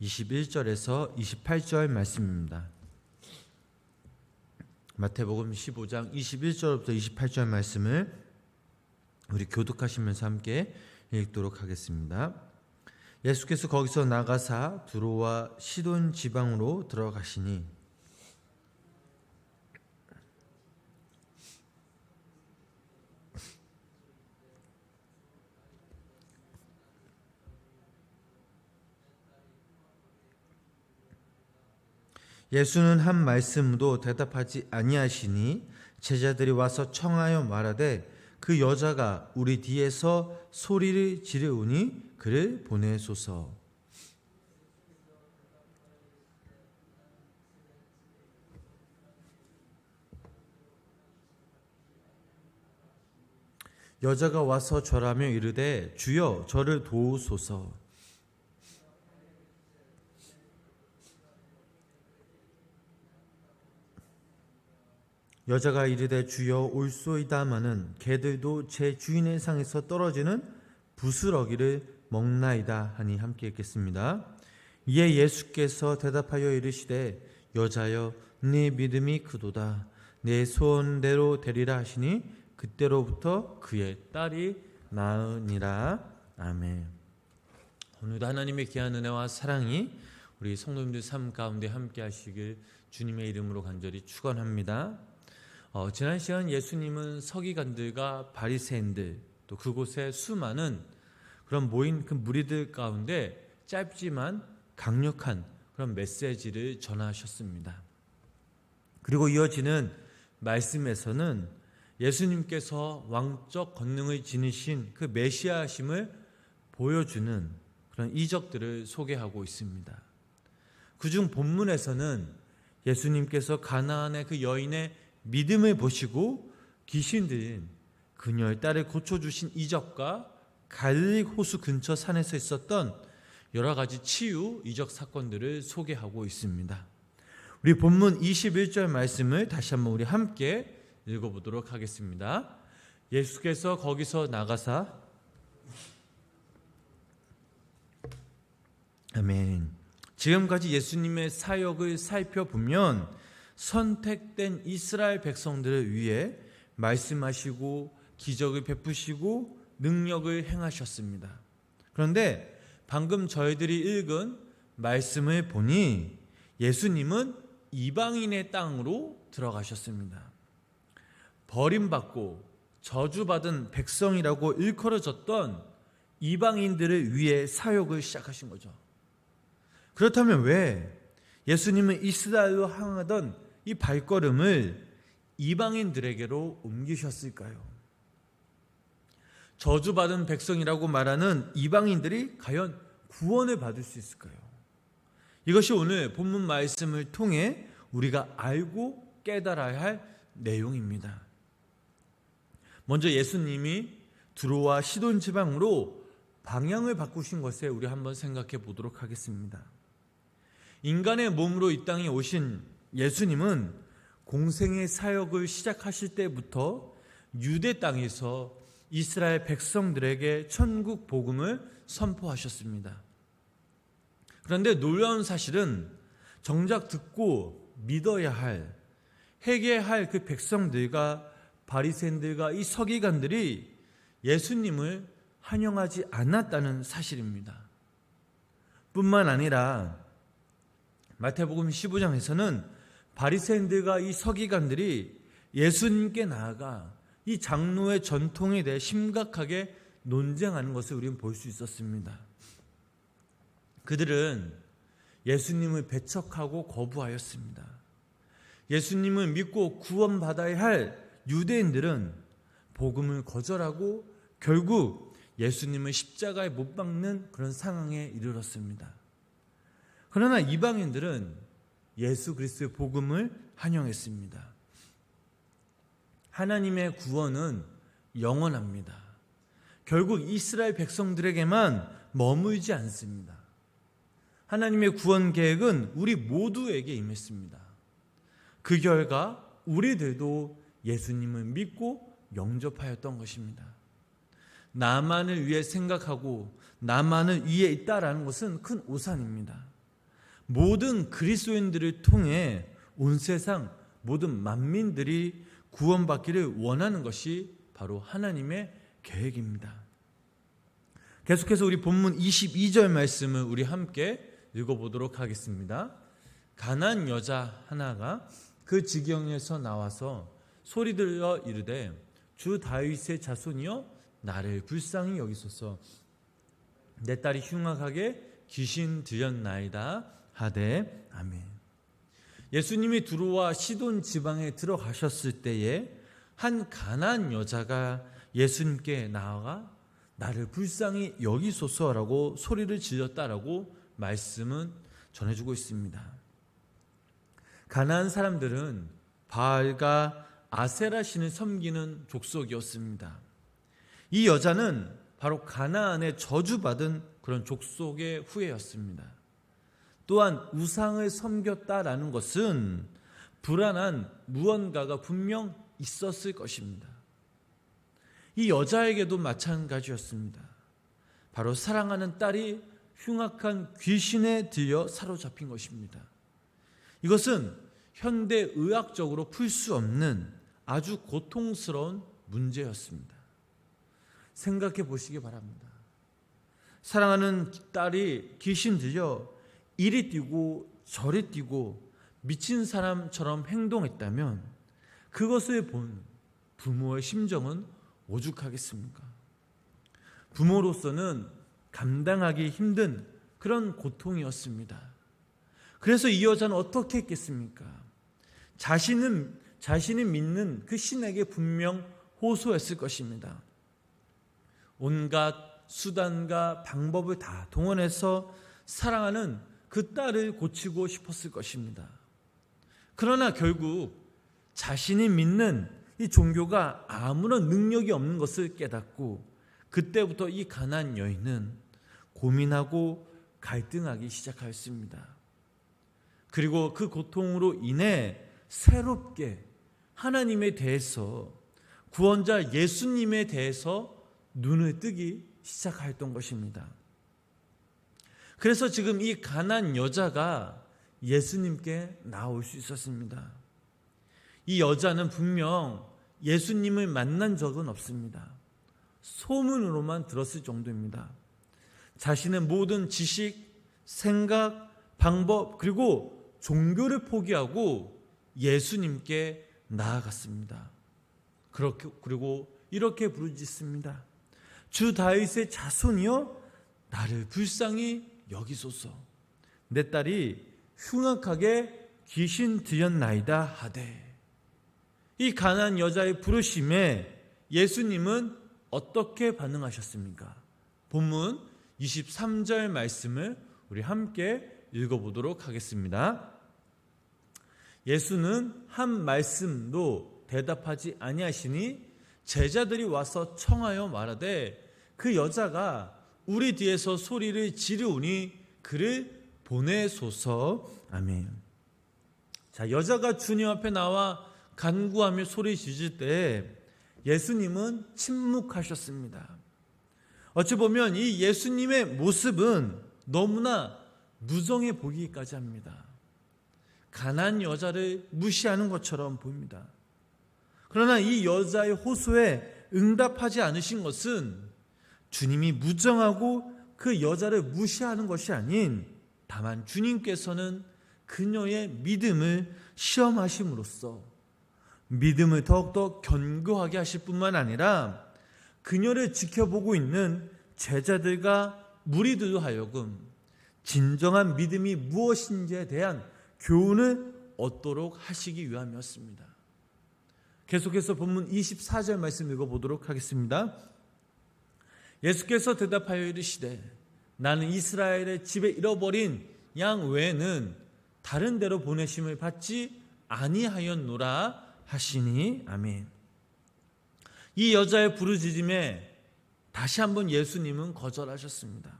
21절에서 28절 말씀입니다. 마태복음 15장 21절부터 28절 말씀을 우리 교독하시면서 함께 읽도록 하겠습니다. 예수께서 거기서 나가사 두로와 시돈 지방으로 들어가시니 예수는 한 말씀도 대답하지 아니하시니 제자들이 와서 청하여 말하되 그 여자가 우리 뒤에서 소리를 지르우니 그를 보내소서. 여자가 와서 절하며 이르되 주여 저를 도우소서. 여자가 이르되 주여 올소이다마는 개들도 제 주인의 상에서 떨어지는 부스러기를 먹나이다 하니 함께 읽겠습니다. 이에 예수께서 대답하여 이르시되 여자여 네 믿음이 크도다 내 소원대로 되리라 하시니 그때로부터 그의 딸이 나으니라. 아멘. 오늘도 하나님의 귀한 은혜와 사랑이 우리 성도님들 삶 가운데 함께 하시길 주님의 이름으로 간절히 축원합니다. 지난 시간 예수님은 서기관들과 바리새인들 또 그곳에 수많은 그런 모인 그 무리들 가운데 짧지만 강력한 그런 메시지를 전하셨습니다. 그리고 이어지는 말씀에서는 예수님께서 왕적 권능을 지니신 그 메시아심을 보여주는 그런 이적들을 소개하고 있습니다. 그중 본문에서는 예수님께서 가나안의 그 여인의 믿음을 보시고 귀신 들린 그녀의 딸을 고쳐주신 이적과 갈릴리 호수 근처 산에서 있었던 여러 가지 치유 이적 사건들을 소개하고 있습니다. 우리 본문 21절 말씀을 다시 한번 우리 함께 읽어보도록 하겠습니다. 예수께서 거기서 나가사 아멘. 지금까지 예수님의 사역을 살펴보면 선택된 이스라엘 백성들을 위해 말씀하시고 기적을 베푸시고 능력을 행하셨습니다. 그런데 방금 저희들이 읽은 말씀을 보니 예수님은 이방인의 땅으로 들어가셨습니다. 버림받고 저주받은 백성이라고 일컬어졌던 이방인들을 위해 사역을 시작하신 거죠. 그렇다면 왜 예수님은 이스라엘로 향하던 이 발걸음을 이방인들에게로 옮기셨을까요? 저주받은 백성이라고 말하는 이방인들이 과연 구원을 받을 수 있을까요? 이것이 오늘 본문 말씀을 통해 우리가 알고 깨달아야 할 내용입니다. 먼저 예수님이 두로와 시돈 지방으로 방향을 바꾸신 것에 우리 한번 생각해 보도록 하겠습니다. 인간의 몸으로 이 땅에 오신 예수님은 공생의 사역을 시작하실 때부터 유대 땅에서 이스라엘 백성들에게 천국 복음을 선포하셨습니다. 그런데 놀라운 사실은 정작 듣고 믿어야 할, 회개할 그 백성들과 바리새인들과 이 서기관들이 예수님을 환영하지 않았다는 사실입니다. 뿐만 아니라 마태복음 15장에서는 바리새인들과 이 서기관들이 예수님께 나아가 이 장로의 전통에 대해 심각하게 논쟁하는 것을 우리는 볼 수 있었습니다. 그들은 예수님을 배척하고 거부하였습니다. 예수님을 믿고 구원받아야 할 유대인들은 복음을 거절하고 결국 예수님을 십자가에 못 박는 그런 상황에 이르렀습니다. 그러나 이방인들은 예수 그리스도의 복음을 환영했습니다. 하나님의 구원은 영원합니다. 결국 이스라엘 백성들에게만 머물지 않습니다. 하나님의 구원 계획은 우리 모두에게 임했습니다. 그 결과 우리들도 예수님을 믿고 영접하였던 것입니다. 나만을 위해 생각하고 나만을 위해 있다라는 것은 큰 오산입니다. 모든 그리스도인들을 통해 온 세상 모든 만민들이 구원받기를 원하는 것이 바로 하나님의 계획입니다. 계속해서 우리 본문 22절 말씀을 우리 함께 읽어보도록 하겠습니다. 가나안 여자 하나가 그 지경에서 나와서 소리들어 이르되 주 다윗의 자손이여 나를 불쌍히 여기소서. 내 딸이 흉악하게 귀신 들였나이다 하되 아멘. 예수님이 두로와 시돈 지방에 들어가셨을 때에 한 가나안 여자가 예수님께 나아가 나를 불쌍히 여기소서라고 소리를 질렀다라고 말씀은 전해주고 있습니다. 가나안 사람들은 바알과 아세라 신을 섬기는 족속이었습니다. 이 여자는 바로 가나안에 저주받은 그런 족속의 후예였습니다. 또한 우상을 섬겼다라는 것은 불안한 무언가가 분명 있었을 것입니다. 이 여자에게도 마찬가지였습니다. 바로 사랑하는 딸이 흉악한 귀신에 들려 사로잡힌 것입니다. 이것은 현대의학적으로 풀 수 없는 아주 고통스러운 문제였습니다. 생각해 보시기 바랍니다. 사랑하는 딸이 귀신 들려 이리 뛰고 저리 뛰고 미친 사람처럼 행동했다면 그것을 본 부모의 심정은 오죽하겠습니까? 부모로서는 감당하기 힘든 그런 고통이었습니다. 그래서 이 여자는 어떻게 했겠습니까? 자신이 믿는 그 신에게 분명 호소했을 것입니다. 온갖 수단과 방법을 다 동원해서 사랑하는 그 딸을 고치고 싶었을 것입니다. 그러나 결국 자신이 믿는 이 종교가 아무런 능력이 없는 것을 깨닫고 그때부터 이 가나안 여인은 고민하고 갈등하기 시작하였습니다. 그리고 그 고통으로 인해 새롭게 하나님에 대해서, 구원자 예수님에 대해서 눈을 뜨기 시작하였던 것입니다. 그래서 지금 이 가나안 여자가 예수님께 나올 수 있었습니다. 이 여자는 분명 예수님을 만난 적은 없습니다. 소문으로만 들었을 정도입니다. 자신의 모든 지식, 생각, 방법 그리고 종교를 포기하고 예수님께 나아갔습니다. 그리고 이렇게 부르짖습니다. 주 다윗의 자손이여 나를 불쌍히 여기소서. 내 딸이 흉악하게 귀신 들였나이다 하되. 이 가나안 여자의 부르심에 예수님은 어떻게 반응하셨습니까? 본문 23절 말씀을 우리 함께 읽어보도록 하겠습니다. 예수는 한 말씀도 대답하지 아니하시니 제자들이 와서 청하여 말하되 그 여자가 우리 뒤에서 소리를 지르오니 그를 보내소서. 아멘. 자, 여자가 주님 앞에 나와 간구하며 소리 지질 때 예수님은 침묵하셨습니다. 어찌 보면 이 예수님의 모습은 너무나 무정해 보이기까지 합니다. 가난한 여자를 무시하는 것처럼 보입니다. 그러나 이 여자의 호소에 응답하지 않으신 것은 주님이 무정하고 그 여자를 무시하는 것이 아닌 다만 주님께서는 그녀의 믿음을 시험하심으로써 믿음을 더욱더 견고하게 하실 뿐만 아니라 그녀를 지켜보고 있는 제자들과 무리들로 하여금 진정한 믿음이 무엇인지에 대한 교훈을 얻도록 하시기 위함이었습니다. 계속해서 본문 24절 말씀 읽어보도록 하겠습니다. 예수께서 대답하여 이르시되 나는 이스라엘의 집에 잃어버린 양 외에는 다른 데로 보내심을 받지 아니하였노라 하시니. 아멘. 이 여자의 부르짖음에 다시 한번 예수님은 거절하셨습니다.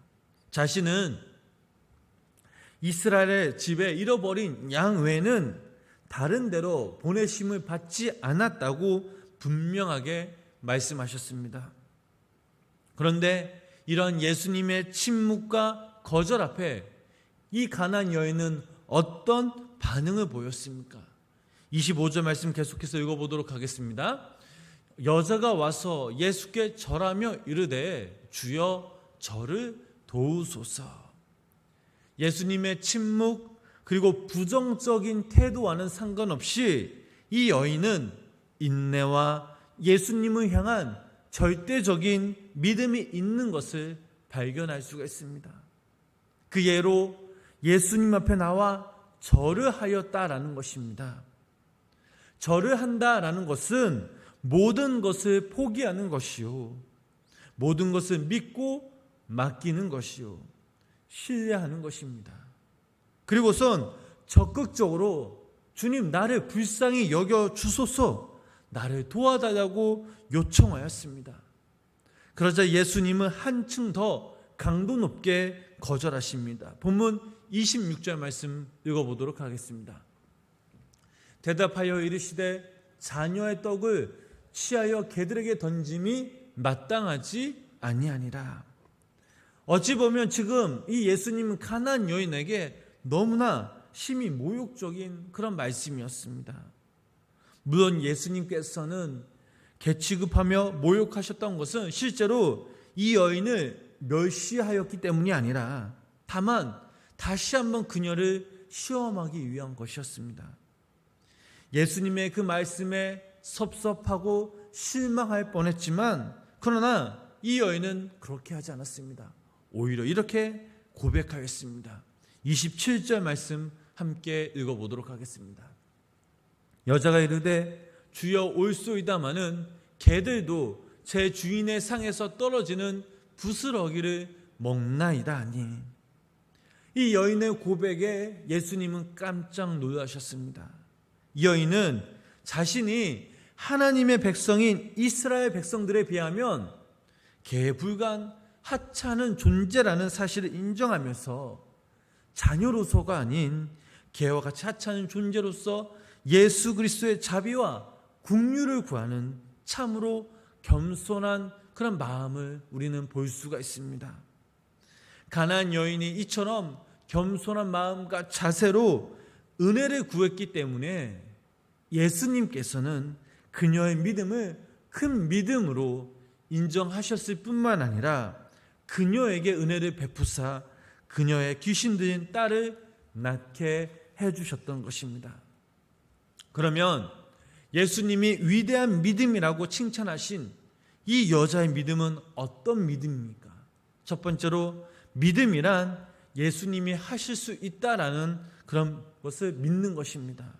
자신은 이스라엘의 집에 잃어버린 양 외에는 다른 데로 보내심을 받지 않았다고 분명하게 말씀하셨습니다. 그런데 이런 예수님의 침묵과 거절 앞에 이 가나안 여인은 어떤 반응을 보였습니까? 25절 말씀 계속해서 읽어보도록 하겠습니다. 여자가 와서 예수께 절하며 이르되 주여 저를 도우소서. 예수님의 침묵 그리고 부정적인 태도와는 상관없이 이 여인은 인내와 예수님을 향한 절대적인 믿음이 있는 것을 발견할 수가 있습니다. 그 예로 예수님 앞에 나와 절을 하였다라는 것입니다. 절을 한다라는 것은 모든 것을 포기하는 것이요, 모든 것을 믿고 맡기는 것이요, 신뢰하는 것입니다. 그리고선 적극적으로 주님 나를 불쌍히 여겨 주소서, 나를 도와달라고 요청하였습니다. 그러자 예수님은 한층 더 강도 높게 거절하십니다. 본문 26절 말씀 읽어보도록 하겠습니다. 대답하여 이르시되 자녀의 떡을 취하여 개들에게 던짐이 마땅하지 아니하니라. 어찌 보면 지금 이 예수님은 가나안 여인에게 너무나 심히 모욕적인 그런 말씀이었습니다. 물론 예수님께서는 개 취급하며 모욕하셨던 것은 실제로 이 여인을 멸시하였기 때문이 아니라 다만 다시 한번 그녀를 시험하기 위한 것이었습니다. 예수님의 그 말씀에 섭섭하고 실망할 뻔했지만 그러나 이 여인은 그렇게 하지 않았습니다. 오히려 이렇게 고백하였습니다. 27절 말씀 함께 읽어보도록 하겠습니다. 여자가 이르되 주여 올소이다마는 개들도 제 주인의 상에서 떨어지는 부스러기를 먹나이다 하니. 이 여인의 고백에 예수님은 깜짝 놀라셨습니다. 이 여인은 자신이 하나님의 백성인 이스라엘 백성들에 비하면 개에 불과한 하찮은 존재라는 사실을 인정하면서 자녀로서가 아닌 개와 같이 하찮은 존재로서 예수 그리스도의 자비와 긍휼을 구하는 참으로 겸손한 그런 마음을 우리는 볼 수가 있습니다. 가나안 여인이 이처럼 겸손한 마음과 자세로 은혜를 구했기 때문에 예수님께서는 그녀의 믿음을 큰 믿음으로 인정하셨을 뿐만 아니라 그녀에게 은혜를 베푸사 그녀의 귀신 들린 딸을 낳게 해주셨던 것입니다. 그러면 예수님이 위대한 믿음이라고 칭찬하신 이 여자의 믿음은 어떤 믿음입니까? 첫 번째로 믿음이란 예수님이 하실 수 있다라는 그런 것을 믿는 것입니다.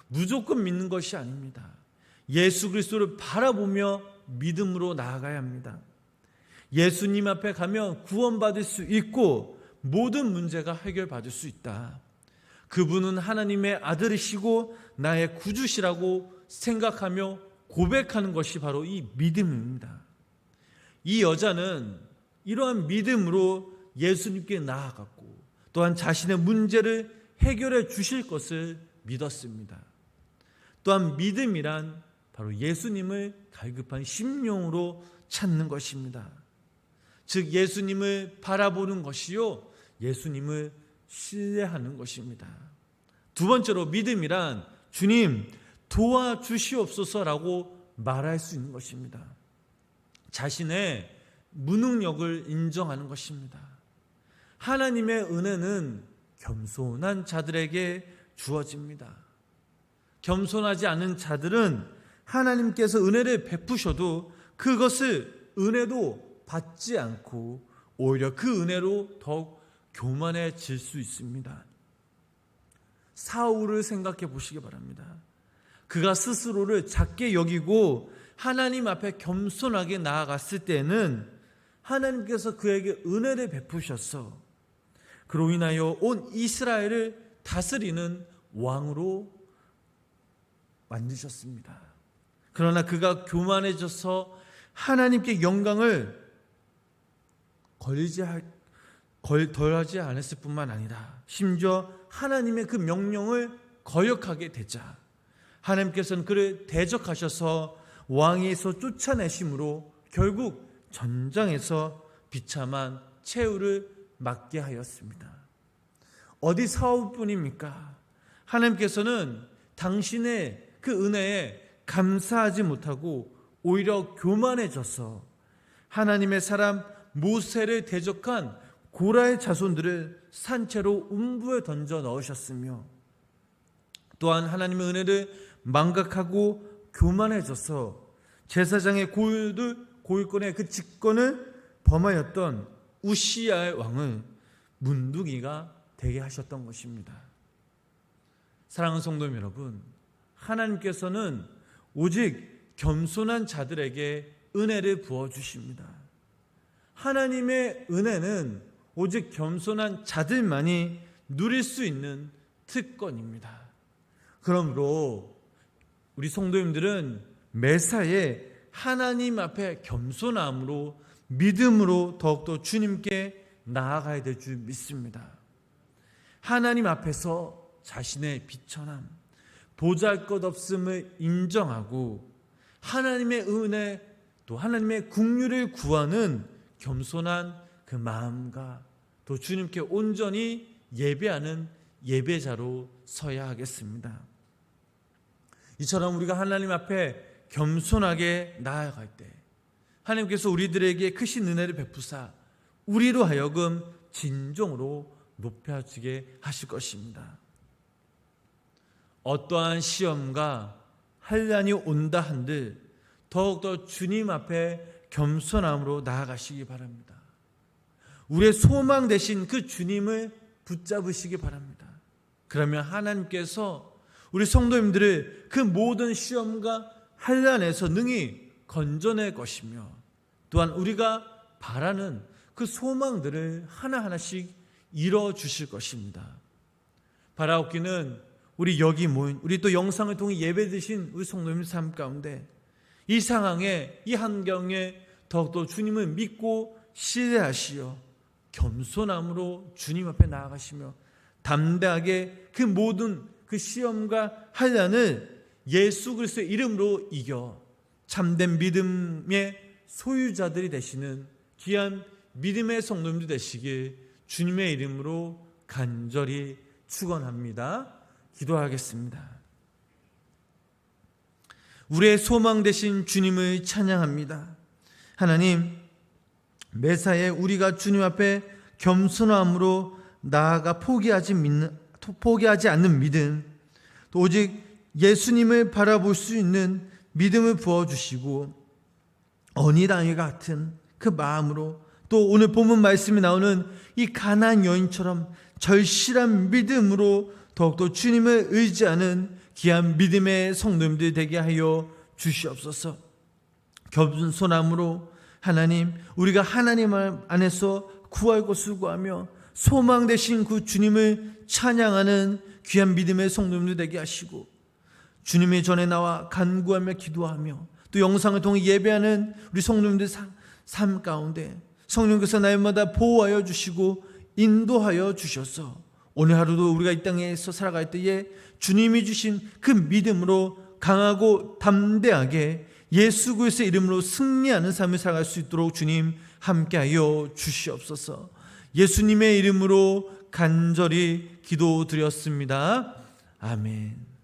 무조건 믿는 것이 아닙니다. 예수 그리스도를 바라보며 믿음으로 나아가야 합니다. 예수님 앞에 가면 구원받을 수 있고 모든 문제가 해결받을 수 있다. 그분은 하나님의 아들이시고 나의 구주시라고 생각하며 고백하는 것이 바로 이 믿음입니다. 이 여자는 이러한 믿음으로 예수님께 나아갔고 또한 자신의 문제를 해결해 주실 것을 믿었습니다. 또한 믿음이란 바로 예수님을 갈급한 심령으로 찾는 것입니다. 즉 예수님을 바라보는 것이요 예수님을 신뢰하는 것입니다. 두 번째로 믿음이란 주님 도와주시옵소서라고 말할 수 있는 것입니다. 자신의 무능력을 인정하는 것입니다. 하나님의 은혜는 겸손한 자들에게 주어집니다. 겸손하지 않은 자들은 하나님께서 은혜를 베푸셔도 그것을 은혜도 받지 않고 오히려 그 은혜로 더욱 교만해질 수 있습니다. 사울을 생각해 보시기 바랍니다. 그가 스스로를 작게 여기고 하나님 앞에 겸손하게 나아갔을 때는 하나님께서 그에게 은혜를 베푸셔서 그로 인하여 온 이스라엘을 다스리는 왕으로 만드셨습니다. 그러나 그가 교만해져서 하나님께 영광을 덜하지 않았을 뿐만 아니라 심지어 하나님의 그 명령을 거역하게 되자 하나님께서는 그를 대적하셔서 왕위에서 쫓아내심으로 결국 전장에서 비참한 최후를 맞게 하였습니다. 어디 사업뿐입니까? 하나님께서는 당신의 그 은혜에 감사하지 못하고 오히려 교만해져서 하나님의 사람 모세를 대적한 고라의 자손들을 산채로 음부에 던져 넣으셨으며, 또한 하나님의 은혜를 망각하고 교만해져서 제사장의 고율권의 그 직권을 범하였던 우시야의 왕을 문둥이가 되게 하셨던 것입니다. 사랑하는 성도 여러분, 하나님께서는 오직 겸손한 자들에게 은혜를 부어주십니다. 하나님의 은혜는 오직 겸손한 자들만이 누릴 수 있는 특권입니다. 그러므로 우리 성도님들은 매사에 하나님 앞에 겸손함으로 믿음으로 더욱더 주님께 나아가야 될 줄 믿습니다. 하나님 앞에서 자신의 비천함, 보잘것없음을 인정하고 하나님의 은혜 또 하나님의 긍휼을 구하는 겸손한 그 마음과 또 주님께 온전히 예배하는 예배자로 서야 하겠습니다. 이처럼 우리가 하나님 앞에 겸손하게 나아갈 때 하나님께서 우리들에게 크신 은혜를 베푸사 우리로 하여금 진정으로 높여지게 하실 것입니다. 어떠한 시험과 환난이 온다 한들 더욱더 주님 앞에 겸손함으로 나아가시기 바랍니다. 우리의 소망 되신 그 주님을 붙잡으시기 바랍니다. 그러면 하나님께서 우리 성도님들을 그 모든 시험과 환난에서 능히 건져낼 것이며, 또한 우리가 바라는 그 소망들을 하나하나씩 이뤄 주실 것입니다. 바라옵기는 우리 여기 모인, 우리 또 영상을 통해 예배 드신 우리 성도님 삶 가운데 이 상황에, 이 환경에 더욱더 주님을 믿고 신뢰하시어 겸손함으로 주님 앞에 나아가시며 담대하게 그 모든 그 시험과 환난을 예수 그리스도의 이름으로 이겨 참된 믿음의 소유자들이 되시는 귀한 믿음의 성도님들 되시길 주님의 이름으로 간절히 축원합니다. 기도하겠습니다. 우리의 소망 되신 주님을 찬양합니다. 하나님, 매사에 우리가 주님 앞에 겸손함으로 나아가 포기하지 않는 믿음, 또 오직 예수님을 바라볼 수 있는 믿음을 부어주시고 어니당이 같은 그 마음으로 또 오늘 본문 말씀이 나오는 이 가나안 여인처럼 절실한 믿음으로 더욱더 주님을 의지하는 귀한 믿음의 성도님들 되게 하여 주시옵소서. 겸손함으로 하나님, 우리가 하나님 안에서 구할 것을 구하며 소망 되신 그 주님을 찬양하는 귀한 믿음의 성도님들 되게 하시고, 주님의 전에 나와 간구하며 기도하며 또 영상을 통해 예배하는 우리 성도님들 삶 가운데 성령께서 날마다 보호하여 주시고 인도하여 주셔서 오늘 하루도 우리가 이 땅에서 살아갈 때에 주님이 주신 그 믿음으로 강하고 담대하게 예수 그리스도의 이름으로 승리하는 삶을 살아갈 수 있도록 주님 함께하여 주시옵소서. 예수님의 이름으로 간절히 기도드렸습니다. 아멘.